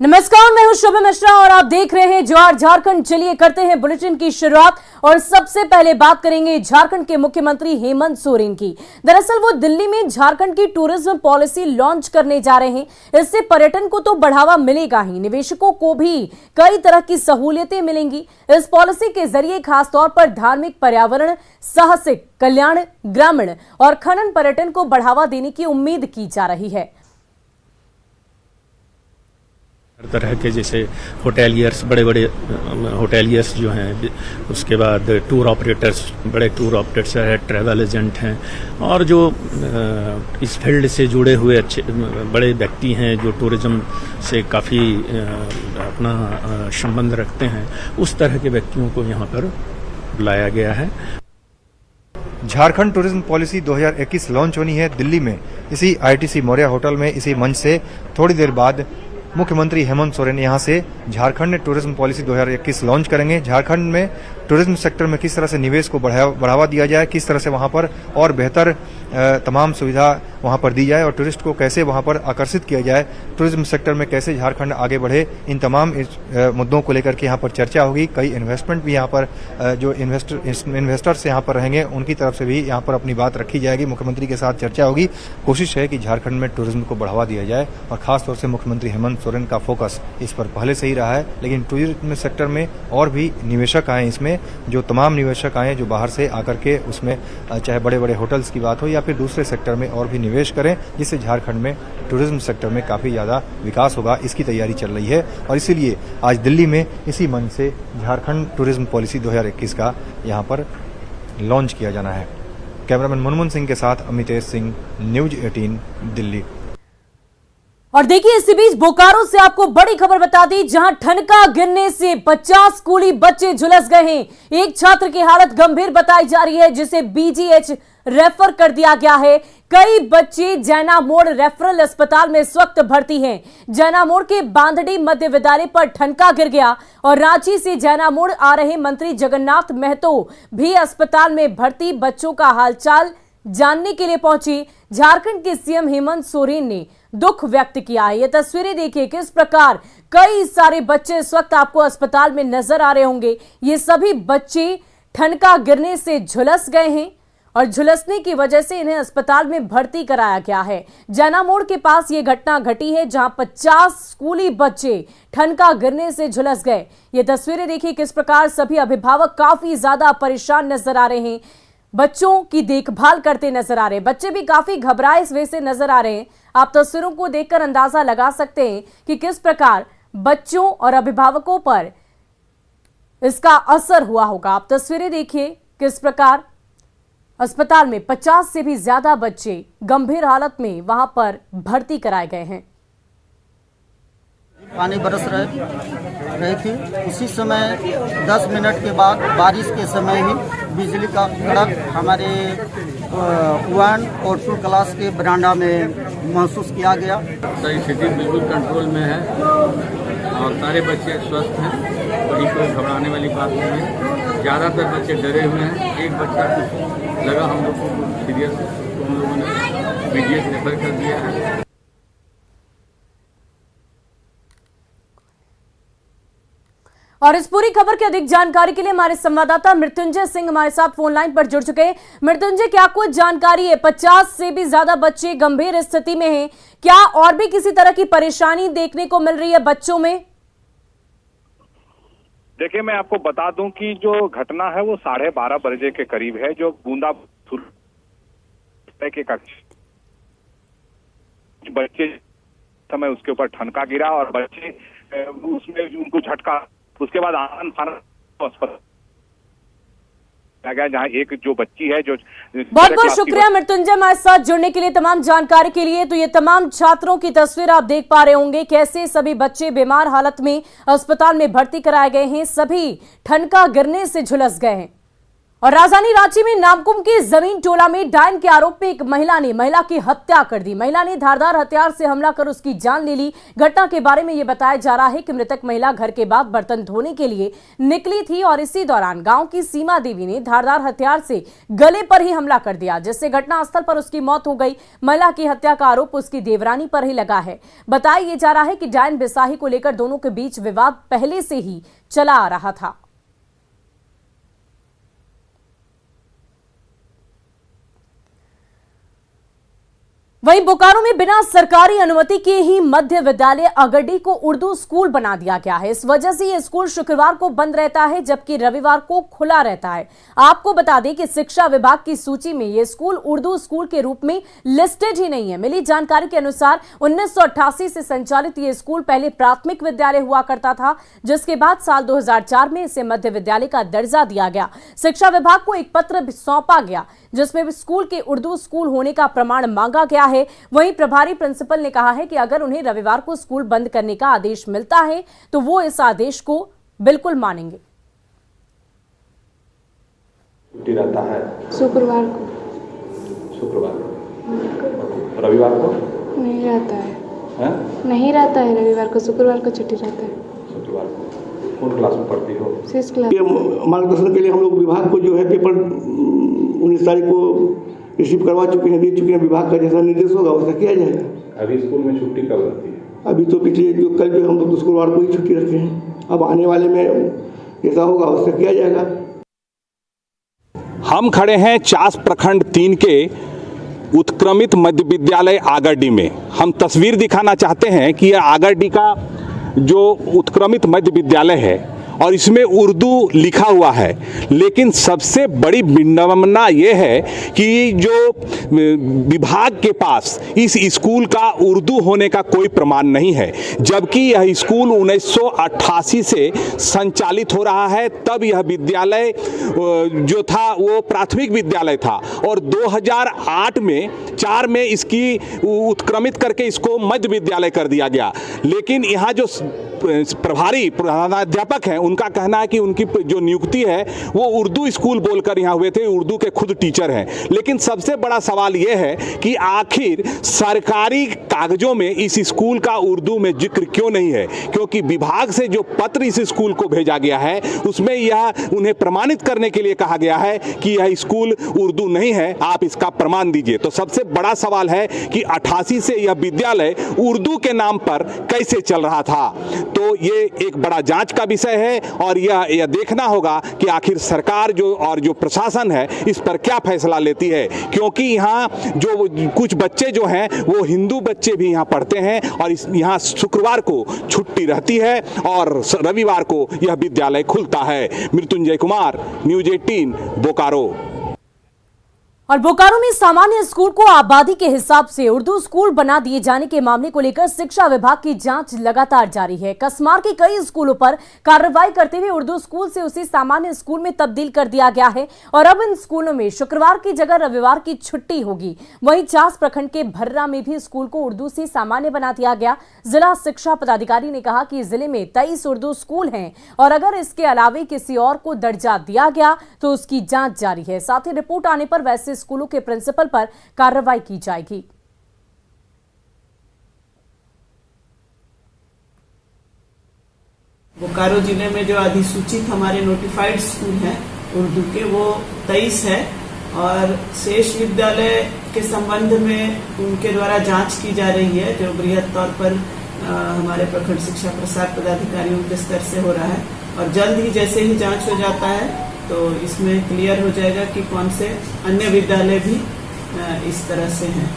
नमस्कार, मैं हूं शुभ मिश्रा और आप देख रहे हैं ज्वार झारखंड। चलिए करते हैं बुलेटिन की शुरुआत और सबसे पहले बात करेंगे झारखंड के मुख्यमंत्री हेमंत सोरेन की। दरअसल वो दिल्ली में झारखंड की टूरिज्म पॉलिसी लॉन्च करने जा रहे हैं। इससे पर्यटन को तो बढ़ावा मिलेगा ही, निवेशकों को भी कई तरह की सहूलियतें मिलेंगी। इस पॉलिसी के जरिए खासतौर पर धार्मिक, पर्यावरण, साहसिक, कल्याण, ग्रामीण और खनन पर्यटन को बढ़ावा देने की उम्मीद की जा रही है। हर तरह के जैसे होटेलियर्स, बड़े बड़े होटेलियर्स जो हैं, उसके बाद टूर ऑपरेटर्स, बड़े टूर ऑपरेटर्स हैं, ट्रैवल एजेंट हैं, और जो इस फील्ड से जुड़े हुए अच्छे बड़े व्यक्ति हैं जो टूरिज्म से काफ़ी अपना संबंध रखते हैं, उस तरह के व्यक्तियों को यहाँ पर बुलाया गया है। झारखंड टूरिज्म पॉलिसी 2021 लॉन्च होनी है दिल्ली में, इसी आईटीसी मौर्य होटल में। इसी मंच से थोड़ी देर बाद मुख्यमंत्री हेमंत सोरेन यहां से झारखंड टूरिज्म पॉलिसी 2021 लॉन्च करेंगे। झारखंड में टूरिज्म सेक्टर में किस तरह से निवेश को बढ़ावा दिया जाए, किस तरह से वहां पर और बेहतर तमाम सुविधा वहां पर दी जाए और टूरिस्ट को कैसे वहां पर आकर्षित किया जाए, टूरिज्म सेक्टर में कैसे झारखंड आगे बढ़े, इन तमाम मुद्दों को लेकर के यहाँ पर चर्चा होगी। कई इन्वेस्टमेंट भी यहाँ पर जो इन्वेस्टर्स यहाँ पर रहेंगे उनकी तरफ से भी यहाँ पर अपनी बात रखी जाएगी, मुख्यमंत्री के साथ चर्चा होगी। कोशिश है कि झारखंड में टूरिज्म को बढ़ावा दिया जाए और खासतौर से मुख्यमंत्री हेमंत सोरेन का फोकस इस पर पहले से ही रहा है। लेकिन टूरिज्म सेक्टर में और भी निवेशक आए, इसमें जो तमाम निवेशक आए जो बाहर से आकर के उसमें चाहे बड़े बड़े होटल्स की बात हो या फिर दूसरे सेक्टर में और भी निवेश करें, जिससे झारखंड में टूरिज्म सेक्टर में काफी ज्यादा विकास होगा, इसकी तैयारी चल रही है। और इसीलिए आज दिल्ली में इसी मंच से झारखंड टूरिज्म पॉलिसी 2021 का यहाँ पर लॉन्च किया जाना है। कैमरामैन मुनमुन सिंह के साथ अमितेश सिंह, न्यूज 18 दिल्ली। और देखिए, इसी बीच बोकारो से आपको बड़ी खबर बता दी, जहां ठनका गिरने से 50 स्कूली बच्चे झुलस गए हैं। एक छात्र की हालत गंभीर बताई जा रही है, जिसे बीजीएच रेफर कर दिया गया है। कई बच्चे जैना मोड़ रेफरल अस्पताल में इस वक्त भर्ती हैं। जैना मोड़ के बांधड़ी मध्य विद्यालय पर ठनका गिर गया और रांची से जैना मोड़ आ रहे मंत्री जगन्नाथ महतो भी अस्पताल में भर्ती बच्चों का हालचाल जानने के लिए पहुंची। झारखंड के सीएम हेमंत सोरेन ने दुख व्यक्त किया है। ये तस्वीरें देखिए किस प्रकार कई सारे बच्चे इस वक्त आपको अस्पताल में नजर आ रहे होंगे। ये सभी बच्चे ठनका गिरने से झुलस गए हैं और झुलसने की वजह से इन्हें अस्पताल में भर्ती कराया गया है। जैना मोड़ के पास ये घटना घटी है, जहां 50 स्कूली बच्चे ठनका गिरने से झुलस गए। ये तस्वीरें देखिए किस प्रकार सभी अभिभावक काफी ज्यादा परेशान नजर आ रहे हैं, बच्चों की देखभाल करते नजर आ रहे हैं। बच्चे भी काफी घबराए इस वजह से नजर आ रहे हैं। आप तस्वीरों को देखकर अंदाजा लगा सकते हैं कि किस प्रकार बच्चों और अभिभावकों पर इसका असर हुआ होगा। आप तस्वीरें देखिए किस प्रकार अस्पताल में 50 से भी ज्यादा बच्चे गंभीर हालत में वहां पर भर्ती कराए गए हैं। पानी बरस रही थी, उसी समय 10 मिनट के बाद बारिश के समय ही बिजली का कड़क हमारे 1 और 2 क्लास के बरामदा में महसूस किया गया। सही स्थिति बिल्कुल कंट्रोल में है और सारे बच्चे स्वस्थ हैं, कोई घबराने वाली बात नहीं है। ज़्यादातर बच्चे डरे हुए हैं। एक बच्चा कुछ लगा हम लोग को सीरियस, तो हम लोगों ने बीजीएच रेफर कर दिया है। और इस पूरी खबर की अधिक जानकारी के लिए हमारे संवाददाता मृत्युंजय सिंह हमारे साथ फोन लाइन पर जुड़ चुके हैं। मृत्युंजय, क्या कुछ जानकारी है? 50 से भी ज्यादा बच्चे गंभीर स्थिति में हैं, क्या और भी किसी तरह की परेशानी देखने को मिल रही है बच्चों में? देखिए, मैं आपको बता दूं कि जो घटना है वो 12:30 बजे के करीब है, जो बूंदा के बच्चे समय उसके ऊपर ठनका गिरा और बच्चे उसमें उनको झटका, उसके बाद आनंद फानन अस्पताल गया, जहाँ एक जो बच्ची है जो बहुत बहुत शुक्रिया मृत्युंजय हमारे साथ जुड़ने के लिए, तमाम जानकारी के लिए। तो ये तमाम छात्रों की तस्वीर आप देख पा रहे होंगे, कैसे सभी बच्चे बीमार हालत में अस्पताल में भर्ती कराए गए हैं, सभी ठनका गिरने से झुलस गए हैं। और राजधानी रांची में नामकुम के जमीन टोला में डायन के आरोप में एक महिला की हत्या कर दी। महिला ने धारदार हथियार से हमला कर उसकी जान ले ली। घटना के बारे में यह बताया जा रहा है कि मृतक महिला घर के बाद बर्तन धोने के लिए निकली थी और इसी दौरान गांव की सीमा देवी ने धारदार हथियार से गले पर ही हमला कर दिया, जिससे घटनास्थल पर उसकी मौत हो गई। महिला की हत्या का आरोप उसकी देवरानी पर ही लगा है। बताया जा रहा है कि डायन बिसाही को लेकर दोनों के बीच विवाद पहले से ही चला आ रहा था। वहीं बोकारो में बिना सरकारी अनुमति के ही मध्य विद्यालय अगड्डी को उर्दू स्कूल बना दिया गया है। इस वजह से यह स्कूल शुक्रवार को बंद रहता है जबकि रविवार को खुला रहता है। आपको बता दें कि शिक्षा विभाग की सूची में यह स्कूल उर्दू स्कूल के रूप में लिस्टेड ही नहीं है। मिली जानकारी के अनुसार 1988 से संचालित यह स्कूल पहले प्राथमिक विद्यालय हुआ करता था, जिसके बाद साल 2004 में इसे मध्य विद्यालय का दर्जा दिया गया। शिक्षा विभाग को एक पत्र भी सौंपा गया जिसमें स्कूल के उर्दू स्कूल होने का प्रमाण मांगा गया है। वहीं प्रभारी प्रिंसिपल ने कहा है कि अगर उन्हें रविवार को स्कूल बंद करने का आदेश मिलता है तो वो इस आदेश को बिल्कुल मानेंगे। छुट्टी रहता है शुक्रवार को, रविवार को नहीं रहता है, नहीं रहता है रविवार को, शुक्रवार को छुट्टी रहता है। शुक्रवार को कौन क्लास में पढ़ती हो? 6 क्लास। मार्गदर्शन के लिए हम लोग विभाग को जो है पेपर 19 तारीख को रिसीव करवा चुके हैं, दे चुके हैं। विभाग का जैसा निर्देश होगा वैसा किया जाएगा। अभी स्कूल में छुट्टी कब रहती है? अभी तो पिछले जो कल जो हम लोग शुक्रवार को ही छुट्टी रखे हैं। अब आने वाले में जैसा होगा वैसा किया जाएगा। हम खड़े हैं चास प्रखंड 3 के उत्क्रमित मध्य विद्यालय आगड्डी में। हम तस्वीर दिखाना चाहते हैं कि यह आगड्डी का जो उत्क्रमित मध्य विद्यालय है और इसमें उर्दू लिखा हुआ है, लेकिन सबसे बड़ी विडंबना यह है कि जो विभाग के पास इस स्कूल का उर्दू होने का कोई प्रमाण नहीं है, जबकि यह स्कूल 1988 से संचालित हो रहा है। तब यह विद्यालय जो था वो प्राथमिक विद्यालय था और 2008 में 4 में इसकी उत्क्रमित करके इसको मध्य विद्यालय कर दिया गया। लेकिन यहाँ जो प्रभारी प्रधानाध्यापक हैं उनका कहना है कि उनकी जो नियुक्ति है वो उर्दू स्कूल बोलकर यहाँ हुए थे, उर्दू के खुद टीचर हैं। लेकिन सबसे बड़ा सवाल ये है कि आखिर सरकारी कागजों में इस स्कूल का उर्दू में जिक्र क्यों नहीं है, क्योंकि विभाग से जो पत्र इस स्कूल को भेजा गया है उसमें यह उन्हें प्रमाणित करने के लिए कहा गया है कि यह स्कूल उर्दू नहीं है, आप इसका प्रमाण दीजिए। तो सबसे बड़ा सवाल है कि 88 से यह विद्यालय उर्दू के नाम पर कैसे चल रहा था। तो ये एक बड़ा जांच का विषय है और यह देखना होगा कि आखिर सरकार जो प्रशासन है इस पर क्या फैसला लेती है, क्योंकि यहाँ जो कुछ बच्चे जो हैं वो हिंदू बच्चे भी यहाँ पढ़ते हैं और यहाँ शुक्रवार को छुट्टी रहती है और रविवार को यह विद्यालय खुलता है। मृत्युंजय कुमार, न्यूज़ 18, बोकारो। और बोकारो में सामान्य स्कूल को आबादी के हिसाब से उर्दू स्कूल बना दिए जाने के मामले को लेकर शिक्षा विभाग की जांच लगातार जारी है। कसमार के कई स्कूलों पर कार्रवाई करते हुए उर्दू स्कूल से उसी सामान्य स्कूल में तब्दील कर दिया गया है और अब इन स्कूलों में शुक्रवार की जगह रविवार की छुट्टी होगी। वहीं चास प्रखंड के भर्रा में भी स्कूल को उर्दू से सामान्य बना दिया गया। जिला शिक्षा पदाधिकारी ने कहा कि जिले में 23 उर्दू स्कूल हैं और अगर इसके अलावे किसी और को दर्जा दिया गया तो उसकी जांच जारी है। साथ ही रिपोर्ट आने पर वैसे स्कूलों के प्रिंसिपल पर कार्रवाई की जाएगी। बोकारो जिले में जो अधिसूचित हमारे नोटिफाइड स्कूल हैं उर्दू के वो 23 है और शेष विद्यालय के संबंध में उनके द्वारा जांच की जा रही है, जो बृहद तौर पर हमारे प्रखंड शिक्षा प्रसार पदाधिकारियों के स्तर से हो रहा है और जल्द ही जैसे ही जांच हो जाता है तो इसमें क्लियर हो जाएगा कि कौन से अन्य विद्यालय भी इस तरह से हैं।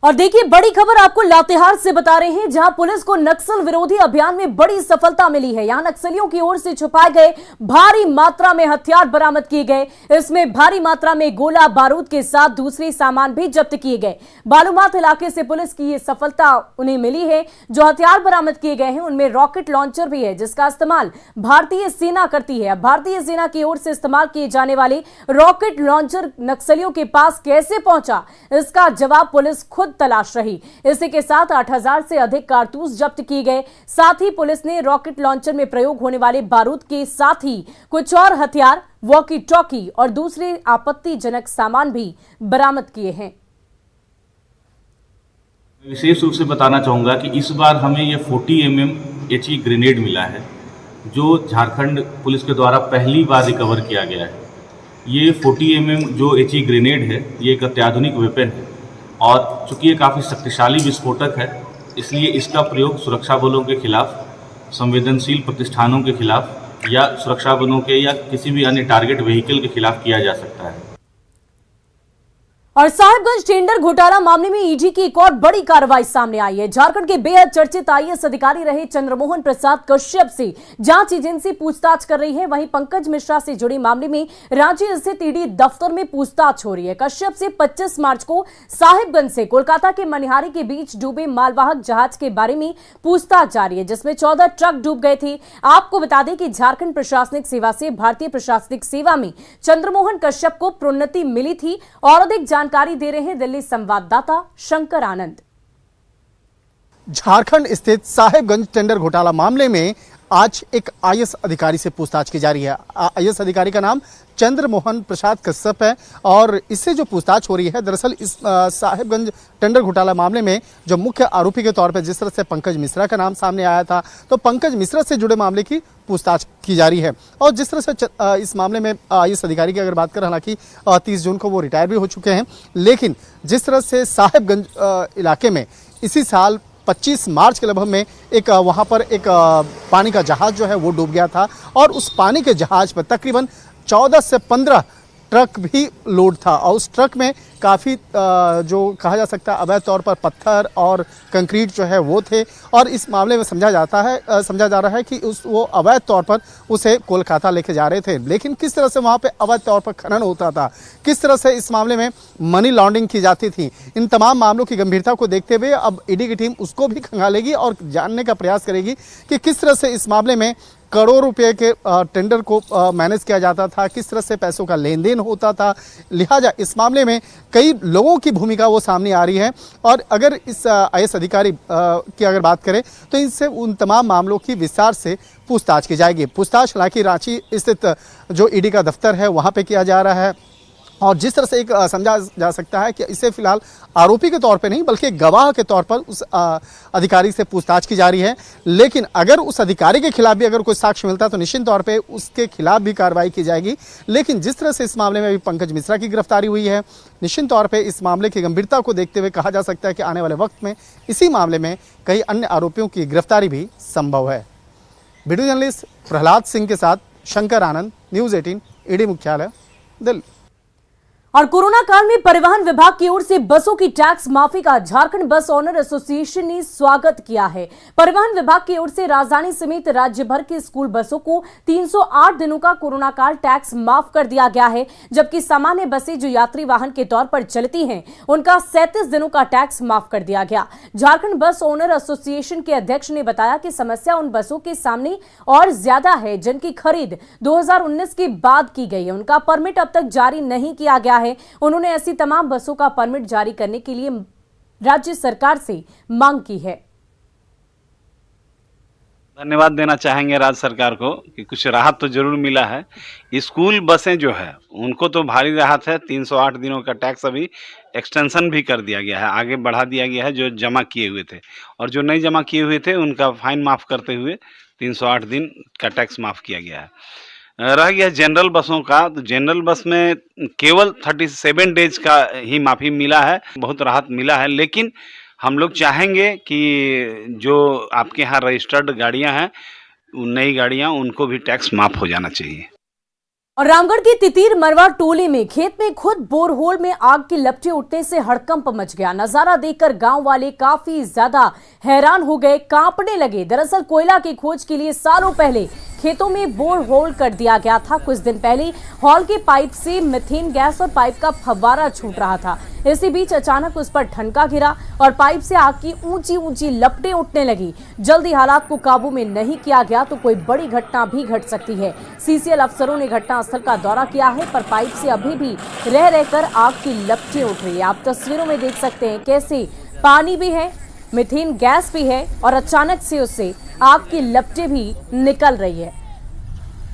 और देखिए बड़ी खबर आपको लातेहार से बता रहे हैं, जहां पुलिस को नक्सल विरोधी अभियान में बड़ी सफलता मिली है। यहां नक्सलियों की ओर से छुपाए गए भारी मात्रा में हथियार बरामद किए गए। इसमें भारी मात्रा में गोला बारूद के साथ दूसरे सामान भी जब्त किए गए। बालूमाथ इलाके से पुलिस की ये सफलता उन्हें मिली है। जो हथियार बरामद किए गए हैं उनमें रॉकेट लॉन्चर भी है, जिसका इस्तेमाल भारतीय सेना करती है। भारतीय सेना की ओर से इस्तेमाल किए जाने वाले रॉकेट लॉन्चर नक्सलियों के पास कैसे पहुंचा, इसका जवाब पुलिस खुद खुद तलाश रही। इसी के साथ 8000 से अधिक कारतूस जब्त किए गए। साथ ही पुलिस ने रॉकेट लॉन्चर में प्रयोग होने वाले बारूद के साथ ही कुछ और हथियार, वॉकी टॉकी और दूसरे आपत्तिजनक सामान भी बरामद किए हैं। विशेष रूप से बताना चाहूँगा कि इस बार हमें ये 40 mm HE ग्रेनेड मिला है, जो झारखंड पुलिस के द्वारा पहली बार रिकवर किया गया है। ये 40 mm जो HE ग्रेनेड है, ये एक अत्याधुनिक वेपन है और चूँकि ये काफ़ी शक्तिशाली विस्फोटक है, इसलिए इसका प्रयोग सुरक्षा बलों के खिलाफ, संवेदनशील प्रतिष्ठानों के खिलाफ या सुरक्षा बलों के या किसी भी अन्य टारगेट व्हीकल के खिलाफ किया जा सकता है। और साहिबगंज टेंडर घोटाला मामले में ईडी की एक और बड़ी कार्रवाई सामने आई है। झारखंड के बेहद चर्चित आईएएस अधिकारी रहे चंद्रमोहन प्रसाद कश्यप से जांच एजेंसी पूछताछ कर रही है। वहीं पंकज मिश्रा से जुड़े मामले में रांची स्थित ईडी दफ्तर में पूछताछ हो रही है। कश्यप से 25 मार्च को साहिबगंज से कोलकाता के मनिहारी के बीच डूबे मालवाहक जहाज के बारे में पूछताछ जारी है, जिसमें 14 ट्रक डूब गए थे। आपको बता दें कि झारखंड प्रशासनिक सेवा से भारतीय प्रशासनिक सेवा में चंद्रमोहन कश्यप को प्रोन्नति मिली थी। और अधिक जानकारी दे रहे हैं दिल्ली संवाददाता शंकर आनंद। झारखंड स्थित साहिबगंज टेंडर घोटाला मामले में आज एक आईएएस अधिकारी से पूछताछ की जा रही है। आईएएस अधिकारी का नाम चंद्रमोहन प्रसाद कश्यप है और इससे जो पूछताछ हो रही है, दरअसल इस साहिबगंज टेंडर घोटाला मामले में जो मुख्य आरोपी के तौर पर जिस तरह से पंकज मिश्रा का नाम सामने आया था, तो पंकज मिश्रा से जुड़े मामले की पूछताछ की जा रही है। और जिस तरह से इस मामले में आईएएस अधिकारी की अगर बात करें, हालांकि 30 जून को वो रिटायर भी हो चुके हैं, लेकिन जिस तरह से साहिबगंज इलाके में इसी साल 25 मार्च के लगभग में एक वहां पर एक पानी का जहाज जो है वो डूब गया था और उस पानी के जहाज पर तकरीबन 14 से 15 ट्रक भी लोड था और उस ट्रक में काफ़ी जो कहा जा सकता है अवैध तौर पर पत्थर और कंक्रीट जो है वो थे। और इस मामले में समझा जा रहा है कि वो अवैध तौर पर उसे कोलकाता लेके जा रहे थे। लेकिन किस तरह से वहाँ पे अवैध तौर पर खनन होता था, किस तरह से इस मामले में मनी लॉन्ड्रिंग की जाती थी, इन तमाम मामलों की गंभीरता को देखते हुए अब ईडी की टीम उसको भी खंगालेगी और जानने का प्रयास करेगी कि किस तरह से इस मामले में करोड़ रुपए के टेंडर को मैनेज किया जाता था, किस तरह से पैसों का लेन देन होता था। लिहाजा इस मामले में कई लोगों की भूमिका वो सामने आ रही है और अगर इस आईएएस अधिकारी की अगर बात करें तो इनसे उन तमाम मामलों की विस्तार से पूछताछ की जाएगी। पूछताछ हालांकि रांची स्थित जो ईडी का दफ्तर है वहाँ पे किया जा रहा है और जिस तरह से एक समझा जा सकता है कि इसे फिलहाल आरोपी के तौर पे नहीं बल्कि गवाह के तौर पर उस अधिकारी से पूछताछ की जा रही है। लेकिन अगर उस अधिकारी के खिलाफ भी अगर कोई साक्ष्य मिलता है तो निश्चित तौर पे उसके खिलाफ भी कार्रवाई की जाएगी। लेकिन जिस तरह से इस मामले में भी पंकज मिश्रा की गिरफ्तारी हुई है, निश्चित तौर पर इस मामले की गंभीरता को देखते हुए कहा जा सकता है कि आने वाले वक्त में इसी मामले में कई अन्य आरोपियों की गिरफ्तारी भी संभव है। वीडियो जर्नलिस्ट प्रहलाद सिंह के साथ शंकर आनंद, न्यूज़ 18 ईडी मुख्यालय, दिल्ली। और कोरोना काल में परिवहन विभाग की ओर से बसों की टैक्स माफी का झारखंड बस ओनर एसोसिएशन ने स्वागत किया है। परिवहन विभाग की ओर से राजधानी समेत राज्य भर के स्कूल बसों को 308 दिनों का कोरोना काल टैक्स माफ कर दिया गया है, जबकि सामान्य बसें जो यात्री वाहन के तौर पर चलती हैं उनका 37 दिनों का टैक्स माफ कर दिया गया। झारखंड बस ओनर एसोसिएशन के अध्यक्ष ने बताया कि समस्या उन बसों के सामने और ज्यादा है जिनकी खरीद 2019 के बाद की गई है, उनका परमिट अब तक जारी नहीं किया गया है। उन्होंने ऐसी तमाम बसों का परमिट जारी करने के लिए राज्य सरकार से मांग की है। धन्यवाद देना चाहेंगे राज्य सरकार को कि कुछ राहत तो जरूर मिला है। स्कूल बसें जो है उनको तो भारी राहत है। 308 दिनों का टैक्स अभी एक्सटेंशन भी कर दिया गया है, आगे बढ़ा दिया गया है। जो जमा किए हुए थे और जो नहीं जमा किए हुए थे उनका फाइन माफ करते हुए 308 दिन का टैक्स माफ किया गया है। रह गया जनरल बसों का, तो जनरल बस में केवल 37 डेज का ही माफ़ी मिला है, बहुत राहत मिला है। लेकिन हम लोग चाहेंगे कि जो आपके यहाँ रजिस्टर्ड गाड़ियाँ हैं, नई गाड़ियाँ, उनको भी टैक्स माफ़ हो जाना चाहिए। और रामगढ़ की तितीर मरवा टोली में खेत में खुद बोरहोल में आग की लपटें उठने से हड़कंप मच गया। नजारा देखकर गांव वाले काफी ज्यादा हैरान हो गए, कांपने लगे। दरअसल कोयला की खोज के लिए सालों पहले खेतों में बोर होल कर दिया गया था। कुछ दिन पहले हॉल के पाइप से मीथेन गैस और पाइप का फव्वारा छूट रहा था। इसी बीच अचानक उस पर ठनका गिरा और पाइप से आग की ऊंची ऊंची लपटें उठने लगी। जल्दी हालात को काबू में नहीं किया गया तो कोई बड़ी घटना भी घट सकती है। सीसीएल अफसरों ने घटना घटनास्थल का दौरा किया है, पर पाइप से अभी भी रह रहकर आग की लपटें उठ रही है। आप तस्वीरों में देख सकते हैं कैसे पानी भी है, मीथेन गैस भी है और अचानक से उससे आग की लपटें भी निकल रही है।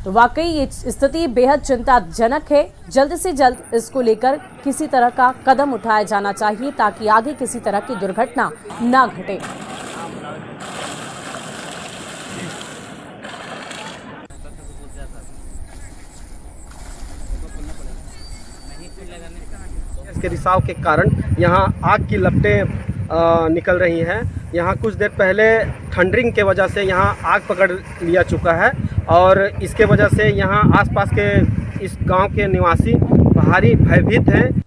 तो वाकई ये स्थिति बेहद चिंताजनक है। जल्द से जल्द इसको लेकर किसी तरह का कदम उठाया जाना चाहिए ताकि आगे किसी तरह की दुर्घटना ना घटे। इसके रिसाव के कारण यहाँ आग की लपटें निकल रही हैं। यहाँ कुछ देर पहले थंडरिंग के वजह से यहाँ आग पकड़ लिया चुका है और इसके वजह से यहाँ आसपास के इस गांव के निवासी भारी भयभीत हैं।